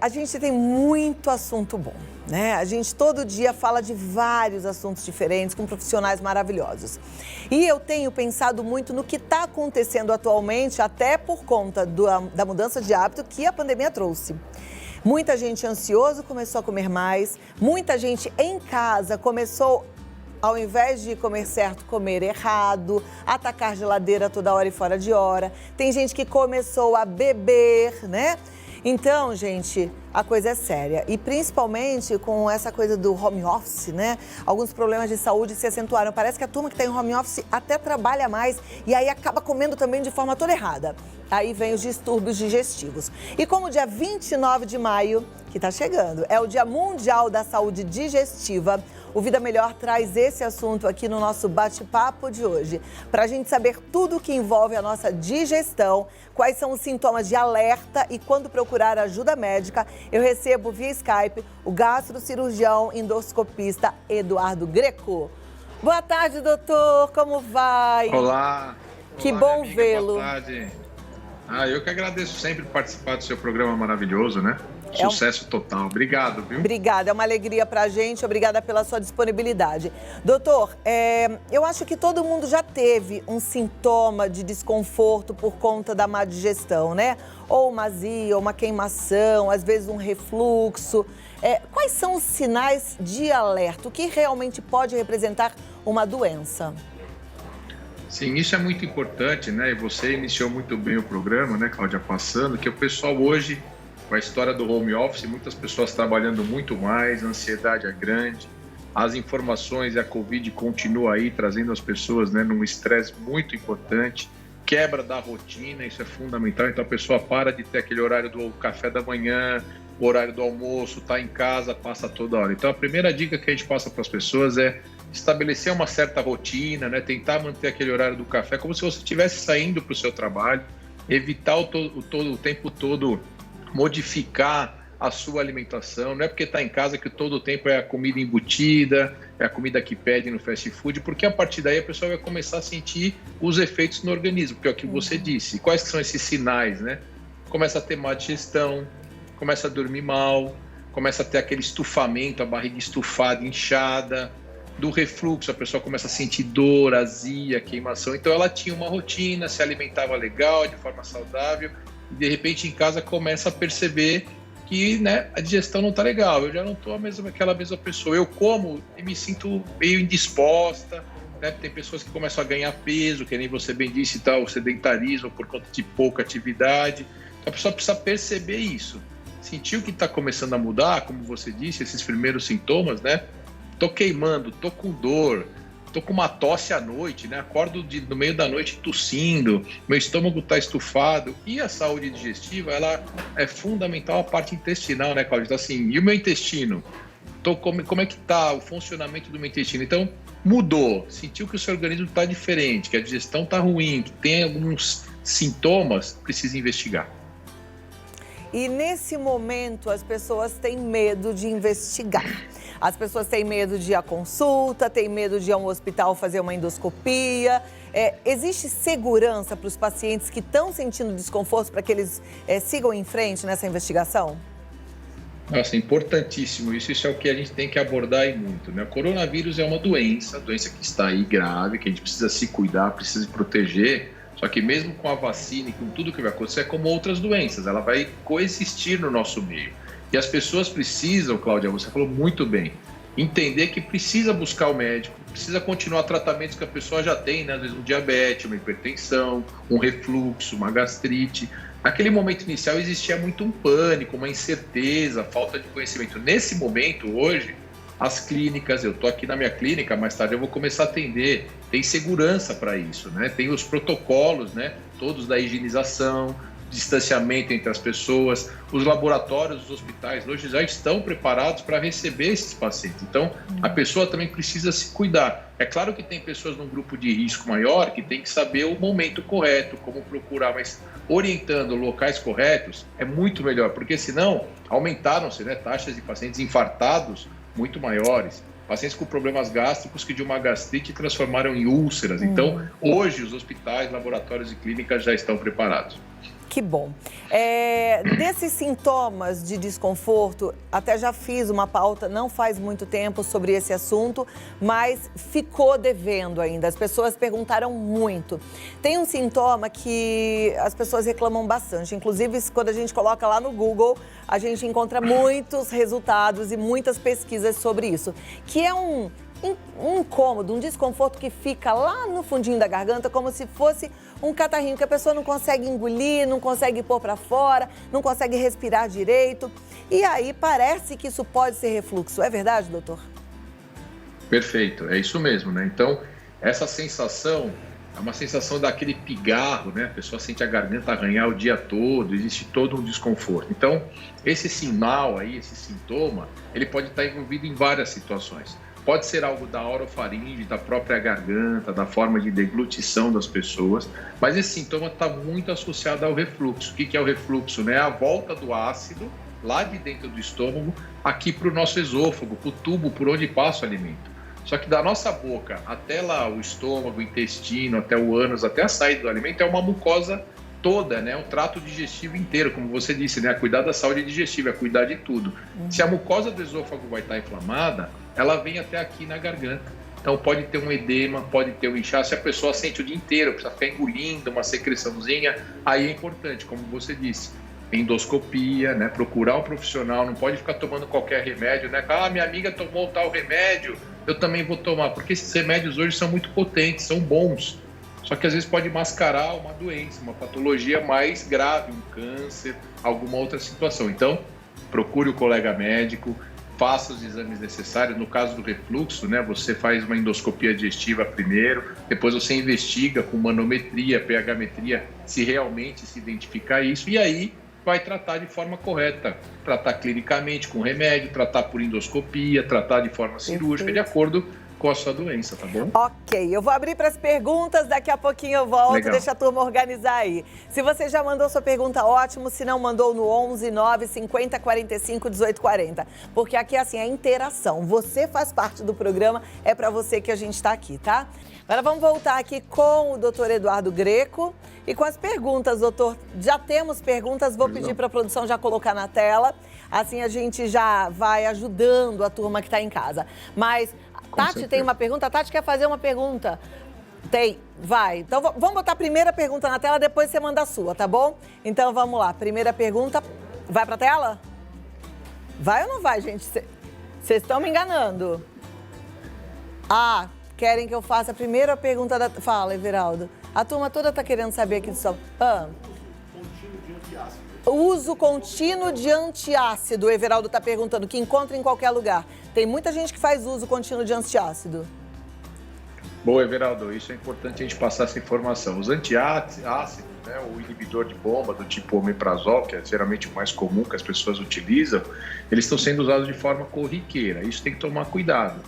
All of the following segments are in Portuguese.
A gente tem muito assunto bom, né? A gente todo dia fala de vários assuntos diferentes com profissionais maravilhosos. E eu tenho pensado muito no que está acontecendo atualmente, até por conta da mudança de hábito que a pandemia trouxe. Muita gente ansiosa começou a comer mais, muita gente em casa começou, ao invés de comer certo, comer errado, atacar geladeira toda hora e fora de hora. Tem gente que começou a beber, né? Então, gente, a coisa é séria. E principalmente com essa coisa do home office, né? Alguns problemas de saúde se acentuaram. Parece que a turma que tem home office até trabalha mais e aí acaba comendo também de forma toda errada. Aí vem os distúrbios digestivos. E como o dia 29 de maio, que está chegando, é o Dia Mundial da Saúde Digestiva, o Vida Melhor traz esse assunto aqui no nosso bate-papo de hoje. Para a gente saber tudo o que envolve a nossa digestão, quais são os sintomas de alerta e quando procurar ajuda médica, eu recebo via Skype o gastrocirurgião endoscopista Eduardo Greco. Boa tarde, doutor, como vai? Olá. Que Olá, bom minha amiga, vê-lo. Boa tarde. Eu que agradeço sempre participar do seu programa maravilhoso, né? Sucesso total. Obrigado, viu? Obrigada, é uma alegria pra gente, obrigada pela sua disponibilidade. Doutor, eu acho que todo mundo já teve um sintoma de desconforto por conta da má digestão, né? Ou uma azia, ou uma queimação, às vezes um refluxo. Quais são os sinais de alerta? O que realmente pode representar uma doença? Sim, isso é muito importante, né? E você iniciou muito bem o programa, né, Cláudia, passando, que o pessoal hoje, com a história do home office, muitas pessoas trabalhando muito mais, a ansiedade é grande, as informações e a Covid continua aí trazendo as pessoas, né, num estresse muito importante, quebra da rotina, isso é fundamental, então a pessoa para de ter aquele horário do café da manhã, o horário do almoço, tá em casa, passa toda hora. Então a primeira dica que a gente passa para as pessoas é estabelecer uma certa rotina, né? Tentar manter aquele horário do café como se você estivesse saindo para o seu trabalho, evitar o tempo todo modificar a sua alimentação. Não é porque está em casa que todo o tempo é a comida embutida, é a comida que pede no fast food, porque a partir daí a pessoa vai começar a sentir os efeitos no organismo, que é o que você disse. Quais são esses sinais, né? Começa a ter má digestão, começa a dormir mal, começa a ter aquele estufamento, a barriga estufada, inchada. Do refluxo, a pessoa começa a sentir dor, azia, queimação. Então ela tinha uma rotina, se alimentava legal, de forma saudável, e de repente em casa começa a perceber que, né, a digestão não está legal, eu já não estou aquela mesma pessoa. Eu como e me sinto meio indisposta, né? Tem pessoas que começam a ganhar peso, que nem você bem disse, tá, o sedentarismo por conta de pouca atividade. Então a pessoa precisa perceber isso. Sentiu que está começando a mudar, como você disse, esses primeiros sintomas, né? Tô queimando, tô com dor, tô com uma tosse à noite, né? Acordo no meio da noite tossindo, meu estômago tá estufado. E a saúde digestiva, ela é fundamental a parte intestinal, né, Cláudia? Então, assim, e o meu intestino? Como é que tá o funcionamento do meu intestino? Então, mudou, sentiu que o seu organismo tá diferente, que a digestão tá ruim, que tem alguns sintomas, precisa investigar. E nesse momento as pessoas têm medo de investigar. As pessoas têm medo de ir à consulta, têm medo de ir a um hospital fazer uma endoscopia. Existe segurança para os pacientes que estão sentindo desconforto para que eles sigam em frente nessa investigação? Nossa, importantíssimo isso. Isso é o que a gente tem que abordar e muito, né? O coronavírus é uma doença que está aí grave, que a gente precisa se cuidar, precisa se proteger. Só que mesmo com a vacina e com tudo que vai acontecer, é como outras doenças, ela vai coexistir no nosso meio. E as pessoas precisam, Cláudia, você falou muito bem, entender que precisa buscar o médico, precisa continuar tratamentos que a pessoa já tem, né? Às vezes um diabetes, uma hipertensão, um refluxo, uma gastrite. Naquele momento inicial existia muito um pânico, uma incerteza, falta de conhecimento. Nesse momento, hoje, as clínicas, eu estou aqui na minha clínica, mais tarde eu vou começar a atender, tem segurança para isso, né? Tem os protocolos, né? Todos da higienização, distanciamento entre as pessoas, os laboratórios dos hospitais hoje já estão preparados para receber esses pacientes. Então, a pessoa também precisa se cuidar. É claro que tem pessoas num grupo de risco maior que tem que saber o momento correto, como procurar, mas orientando locais corretos é muito melhor, porque senão aumentaram-se, né, taxas de pacientes infartados muito maiores, pacientes com problemas gástricos que de uma gastrite transformaram em úlceras. Então, hoje os hospitais, laboratórios e clínicas já estão preparados. Que bom. Desses sintomas de desconforto, até já fiz uma pauta não faz muito tempo sobre esse assunto, mas ficou devendo ainda. As pessoas perguntaram muito. Tem um sintoma que as pessoas reclamam bastante. Inclusive, quando a gente coloca lá no Google, a gente encontra muitos resultados e muitas pesquisas sobre isso, que é um incômodo, um desconforto que fica lá no fundinho da garganta, como se fosse um catarrinho que a pessoa não consegue engolir, não consegue pôr para fora, não consegue respirar direito. E aí parece que isso pode ser refluxo. É verdade, doutor? Perfeito, é isso mesmo, né? Então, essa sensação é uma sensação daquele pigarro, né? A pessoa sente a garganta arranhar o dia todo, existe todo um desconforto. Então, esse sinal aí, esse sintoma, ele pode estar envolvido em várias situações. Pode ser algo da orofaringe, da própria garganta, da forma de deglutição das pessoas, mas esse sintoma está muito associado ao refluxo. O que é o refluxo? É a volta do ácido lá de dentro do estômago, aqui para o nosso esôfago, para o tubo por onde passa o alimento. Só que da nossa boca até lá o estômago, o intestino, até o ânus, até a saída do alimento é uma mucosa toda, né? Um trato digestivo inteiro, como você disse, né? Cuidar da saúde digestiva, cuidar de tudo. Se a mucosa do esôfago vai estar inflamada, ela vem até aqui na garganta. Então pode ter um edema, pode ter um inchaço, se a pessoa sente o dia inteiro, precisa ficar engolindo uma secreçãozinha, aí é importante, como você disse, endoscopia, né? Procurar um profissional, não pode ficar tomando qualquer remédio, né? Ah, minha amiga tomou tal remédio, eu também vou tomar, porque esses remédios hoje são muito potentes, são bons, só que às vezes pode mascarar uma doença, uma patologia mais grave, um câncer, alguma outra situação. Então, procure o colega médico, faça os exames necessários. No caso do refluxo, né, você faz uma endoscopia digestiva primeiro, depois você investiga com manometria, pH-metria, se realmente se identificar isso, e aí vai tratar de forma correta, tratar clinicamente com remédio, tratar por endoscopia, tratar de forma cirúrgica, de acordo com a sua doença, tá bom? Ok, eu vou abrir para as perguntas, daqui a pouquinho eu volto, Legal. Deixa a turma organizar aí. Se você já mandou sua pergunta, ótimo, se não mandou no 11 9 50 45 18 40, porque aqui assim, é interação, você faz parte do programa, é para você que a gente está aqui, tá? Agora vamos voltar aqui com o doutor Eduardo Greco e com as perguntas, doutor. Já temos perguntas, vou pedir para a produção já colocar na tela, assim a gente já vai ajudando a turma que está em casa. Mas Tati tem uma pergunta? A Tati quer fazer uma pergunta? Tem, vai. Então vamos botar a primeira pergunta na tela, depois você manda a sua, tá bom? Então vamos lá, primeira pergunta, vai pra tela? Vai ou não vai, gente? Vocês estão me enganando. Ah, querem que eu faça a primeira pergunta da... Fala, Everaldo. A turma toda tá querendo saber aqui do som. Uso contínuo de antiácido, o Everaldo está perguntando, que encontra em qualquer lugar. Tem muita gente que faz uso contínuo de antiácido. Bom, Everaldo, isso é importante a gente passar essa informação. Os antiácidos, né, o inibidor de bomba do tipo omeprazol, que é geralmente o mais comum que as pessoas utilizam, eles estão sendo usados de forma corriqueira. Isso tem que tomar cuidado.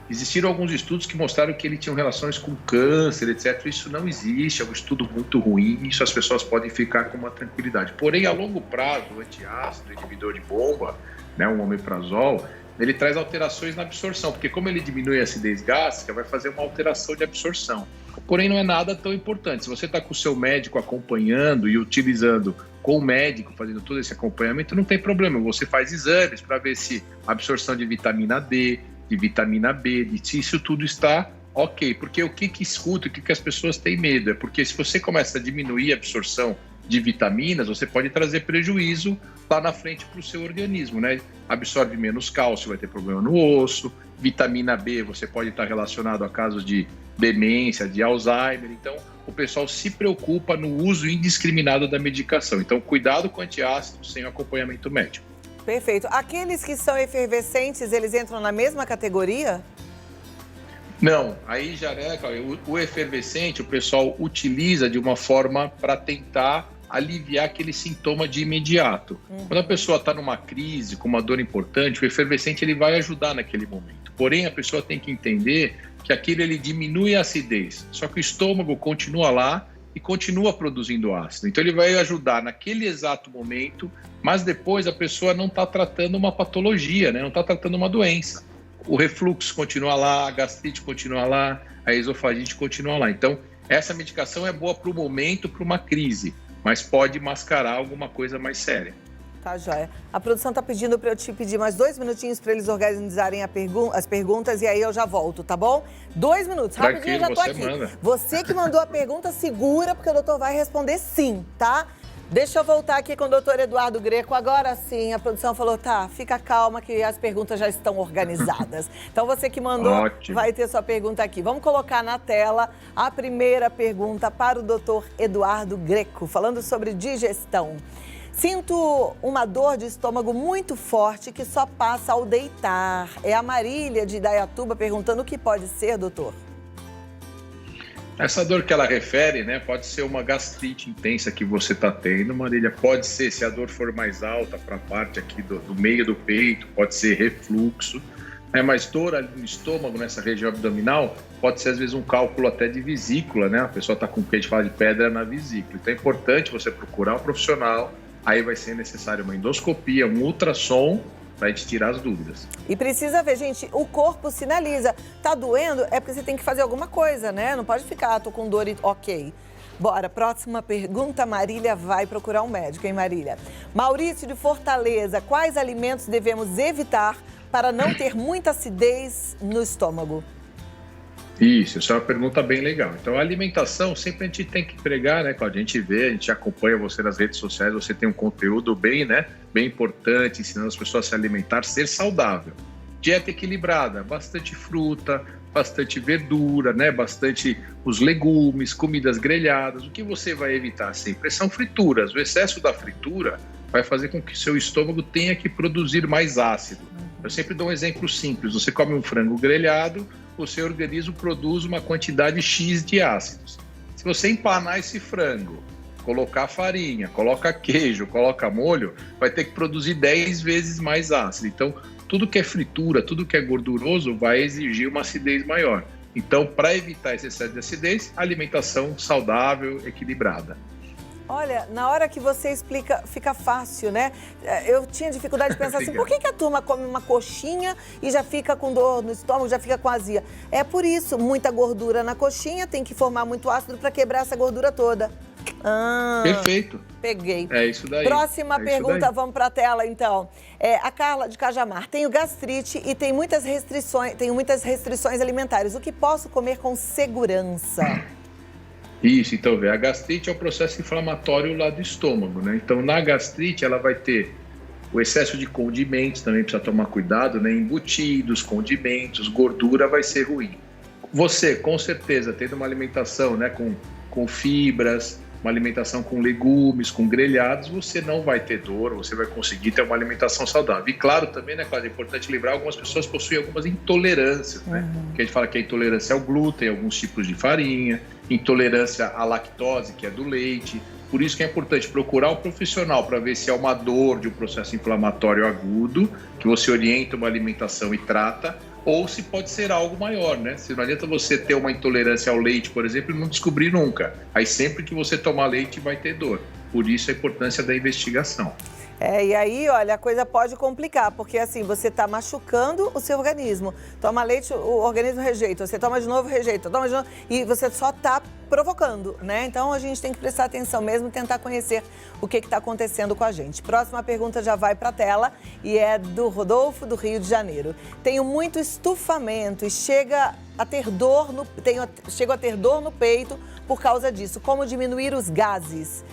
Existiram alguns estudos que mostraram que ele tinha relações com câncer, etc. Isso não existe, é um estudo muito ruim, isso as pessoas podem ficar com uma tranquilidade. Porém, a longo prazo, o antiácido, o inibidor de bomba, né, o omeprazol, ele traz alterações na absorção, porque como ele diminui a acidez gástrica, vai fazer uma alteração de absorção. Porém, não é nada tão importante. Se você está com o seu médico acompanhando e utilizando com o médico, fazendo todo esse acompanhamento, não tem problema. Você faz exames para ver se a absorção de vitamina D, de vitamina B, de isso tudo está ok. Porque o que escuta, o que as pessoas têm medo? É porque se você começa a diminuir a absorção de vitaminas, você pode trazer prejuízo lá na frente para o seu organismo, né? Absorve menos cálcio, vai ter problema no osso. Vitamina B, você pode estar relacionado a casos de demência, de Alzheimer. Então, o pessoal se preocupa no uso indiscriminado da medicação. Então, cuidado com antiácidos sem acompanhamento médico. Perfeito. Aqueles que são efervescentes, eles entram na mesma categoria? Não, aí já é, o efervescente o pessoal utiliza de uma forma para tentar aliviar aquele sintoma de imediato. Quando a pessoa está numa crise, com uma dor importante, o efervescente ele vai ajudar naquele momento. Porém, a pessoa tem que entender que aquilo ele diminui a acidez, só que o estômago continua lá e continua produzindo ácido. Então ele vai ajudar naquele exato momento, mas depois a pessoa não está tratando uma patologia, né? Não está tratando uma doença. O refluxo continua lá, a gastrite continua lá, a esofagite continua lá. Então essa medicação é boa para o momento, para uma crise. mas pode mascarar alguma coisa mais séria. Tá, joia. A produção tá pedindo para eu te pedir mais 2 minutinhos para eles organizarem as perguntas e aí eu já volto, tá bom? 2 minutos, rapidinho, eu já tô aqui. Manda. Você que mandou a pergunta, segura, porque o doutor vai responder sim, tá? Deixa eu voltar aqui com o doutor Eduardo Greco. Agora sim, a produção falou, tá, fica calma que as perguntas já estão organizadas. Então você que mandou, Ótimo. vai ter sua pergunta aqui. Vamos colocar na tela a primeira pergunta para o doutor Eduardo Greco, falando sobre digestão. Sinto uma dor de estômago muito forte que só passa ao deitar. É a Marília de Indaiatuba perguntando o que pode ser, doutor. Essa dor que ela refere, né, pode ser uma gastrite intensa que você está tendo, Marília. Pode ser, se a dor for mais alta para a parte aqui do meio do peito, pode ser refluxo. Mas dor ali no estômago, nessa região abdominal, pode ser às vezes um cálculo até de vesícula, né? A pessoa está com o que a gente fala de pedra na vesícula. Então é importante você procurar um profissional. Aí vai ser necessário uma endoscopia, um ultrassom, para a gente tirar as dúvidas. E precisa ver, gente, o corpo sinaliza. Tá doendo? É porque você tem que fazer alguma coisa, né? Não pode ficar, tô com dor e ok. Bora, próxima pergunta, Marília vai procurar um médico, hein, Marília? Maurício de Fortaleza, quais alimentos devemos evitar para não ter muita acidez no estômago? Isso é uma pergunta bem legal. Então, a alimentação, sempre a gente tem que pregar, né, Cláudia? A gente vê, a gente acompanha você nas redes sociais, você tem um conteúdo bem importante, ensinando as pessoas a se alimentar, ser saudável. Dieta equilibrada, bastante fruta, bastante verdura, né, bastante os legumes, comidas grelhadas. O que você vai evitar sempre são frituras. O excesso da fritura vai fazer com que o seu estômago tenha que produzir mais ácido. Eu sempre dou um exemplo simples. Você come um frango grelhado, o seu organismo produz uma quantidade X de ácidos. Se você empanar esse frango, colocar farinha, coloca queijo, coloca molho, vai ter que produzir 10 vezes mais ácido. Então, tudo que é fritura, tudo que é gorduroso vai exigir uma acidez maior. Então, para evitar esse excesso de acidez, alimentação saudável, equilibrada. Olha, na hora que você explica, fica fácil, né? Eu tinha dificuldade de pensar assim, por que a turma come uma coxinha e já fica com dor no estômago, já fica com azia? É por isso, muita gordura na coxinha, tem que formar muito ácido para quebrar essa gordura toda. Perfeito. Peguei. É isso daí. Próxima pergunta, vamos para a tela então. A Carla de Cajamar, tenho gastrite e tenho muitas restrições alimentares. O que posso comer com segurança? Isso, então, a gastrite é o processo inflamatório lá do estômago, né? Então, na gastrite, ela vai ter o excesso de condimentos, também precisa tomar cuidado, né? Embutidos, condimentos, gordura vai ser ruim. Você, com certeza, tendo uma alimentação, né, com fibras, uma alimentação com legumes, com grelhados, você não vai ter dor, você vai conseguir ter uma alimentação saudável. E claro também, né, Cláudia, é importante lembrar, algumas pessoas possuem algumas intolerâncias, né? Que a gente fala que é intolerância ao glúten, alguns tipos de farinha, intolerância à lactose, que é do leite. Por isso que é importante procurar um profissional para ver se é uma dor de um processo inflamatório agudo, que você orienta uma alimentação e trata, ou se pode ser algo maior, né? Se não adianta você ter uma intolerância ao leite, por exemplo, e não descobrir nunca. Aí sempre que você tomar leite vai ter dor. Por isso a importância da investigação. E aí, olha, a coisa pode complicar, porque assim, você está machucando o seu organismo. Toma leite, o organismo rejeita, você toma de novo, rejeita, toma de novo, e você só está provocando, né? Então a gente tem que prestar atenção mesmo e tentar conhecer o que está acontecendo com a gente. Próxima pergunta já vai para a tela e é do Rodolfo, do Rio de Janeiro. Tenho muito estufamento e chego a ter dor no peito por causa disso. Como diminuir os gases?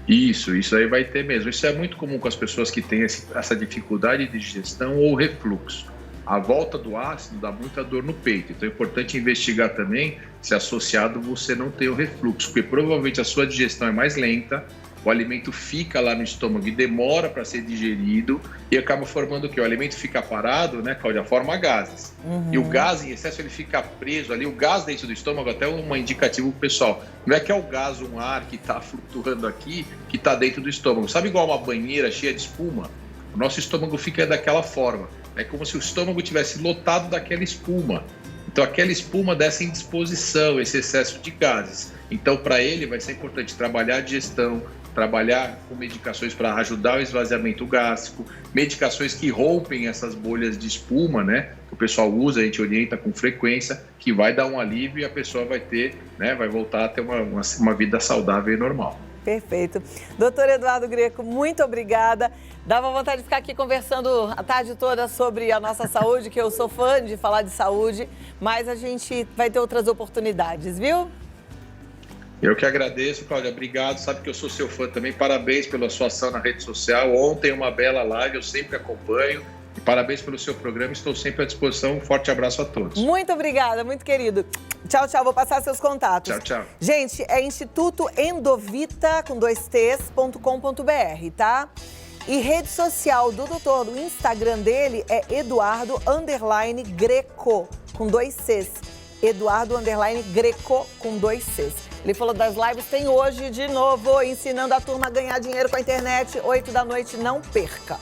Isso aí vai ter mesmo. Isso é muito comum com as pessoas que têm essa dificuldade de digestão ou refluxo. A volta do ácido dá muita dor no peito. Então é importante investigar também se associado você não tem o refluxo, porque provavelmente a sua digestão é mais lenta, o alimento fica lá no estômago e demora para ser digerido e acaba formando o quê? O alimento fica parado, né, Cláudia? Forma gases. E o gás em excesso, ele fica preso ali. O gás dentro do estômago, até um indicativo pro pessoal. Não é que é o gás, um ar que está flutuando aqui, que está dentro do estômago. Sabe igual uma banheira cheia de espuma? O nosso estômago fica daquela forma. É como se o estômago tivesse lotado daquela espuma. Então, aquela espuma dessa indisposição, esse excesso de gases. Então, para ele, vai ser importante trabalhar a digestão, trabalhar com medicações para ajudar o esvaziamento gástrico, medicações que rompem essas bolhas de espuma, né? O pessoal usa, a gente orienta com frequência, que vai dar um alívio e a pessoa vai ter, né, vai voltar a ter uma vida saudável e normal. Perfeito. Doutor Eduardo Greco, muito obrigada. Dava vontade de ficar aqui conversando a tarde toda sobre a nossa saúde, que eu sou fã de falar de saúde, mas a gente vai ter outras oportunidades, viu? Eu que agradeço, Cláudia. Obrigado. Sabe que eu sou seu fã também. Parabéns pela sua ação na rede social. Ontem uma bela live, eu sempre acompanho. E parabéns pelo seu programa. Estou sempre à disposição. Um forte abraço a todos. Muito obrigada, muito querido. Tchau, tchau. Vou passar seus contatos. Tchau, tchau. Gente, é Instituto Endovita, com 2Ts.com.br, tá? E rede social do doutor, o Instagram dele é Eduardo_Greco, com 2Cs. Eduardo_Greco, com 2Cs. Ele falou das lives, tem hoje de novo, ensinando a turma a ganhar dinheiro com a internet, 8 da noite, não perca.